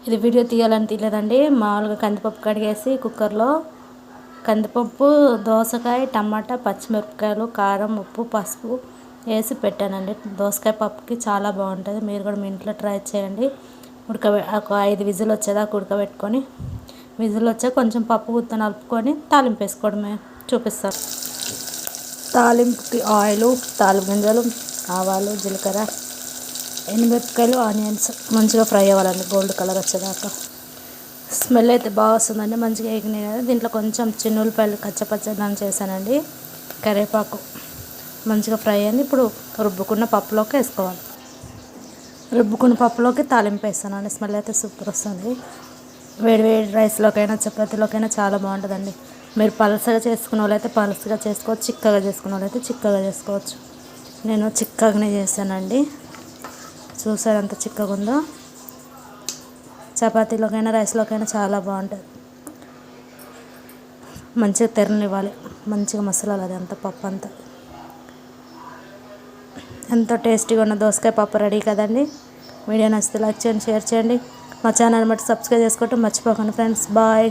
ఇది వీడియో తీయాలని తీయలేదండి. మామూలుగా కందిపప్పు కడిగేసి కుక్కర్లో కందిపప్పు, దోసకాయ, టమాటా, పచ్చిమిరపకాయలు, కారం, ఉప్పు, పసుపు వేసి పెట్టానండి. దోసకాయ పప్పుకి చాలా బాగుంటుంది. మీరు కూడా మీ ఇంట్లో ట్రై చేయండి. ఒక 5 విజిల్ వచ్చేదాకా ఉడకబెట్టుకొని, విజిల్ వచ్చాక కొంచెం పప్పు గుత్త నలుపుకొని తాలింపు వేసుకోవడమే. చూపిస్తారు. తాలింపుకి ఆయిల్, తాలింపు గింజలు, ఆవాలు, జీలకర్ర, ఎండుమిరపకాయలు, ఆనియన్స్ మంచిగా ఫ్రై అవ్వాలండి. గోల్డ్ కలర్ వచ్చేదాకా. స్మెల్ అయితే బాగా వస్తుందండి. మంచిగా ఎగినాయి కదా. దీంట్లో కొంచెం చిన్న ఉల్లిపాయలు కచ్చపచ్చదనం చేశానండి. కరివేపాకు మంచిగా ఫ్రై అయింది. ఇప్పుడు రుబ్బుకున్న పప్పులోకి వేసుకోవాలి. రుబ్బుకున్న పప్పులోకి తాలింపు వేస్తానండి. స్మెల్ అయితే సూపర్ వస్తుంది. వేడి వేడి రైస్లోకైనా చపాతీలోకైనా చాలా బాగుంటుందండి. మీరు పలసగా చేసుకున్న వాళ్ళైతే పలసగా చేసుకోవచ్చు, చిక్కగా చేసుకున్న వాళ్ళైతే చిక్కగా చేసుకోవచ్చు. నేను చిక్కగానే చేశానండి. చూసారు ఎంత చిక్కగా ఉందో. చపాతీలోకైనా రైస్లోకైనా చాలా బాగుంటుంది. మంచిగా తెరనివ్వాలి. మంచిగా మసాలాలు అది అంత పప్పు అంతా. ఎంతో టేస్టీగా ఉన్న దోసకాయ పప్పు రెడీ కదండి. వీడియో నచ్చితే లైక్ చేయండి, షేర్ చేయండి. మా ఛానల్ బట్టి సబ్స్క్రైబ్ చేసుకోవటం మర్చిపోకండి ఫ్రెండ్స్. బాయ్.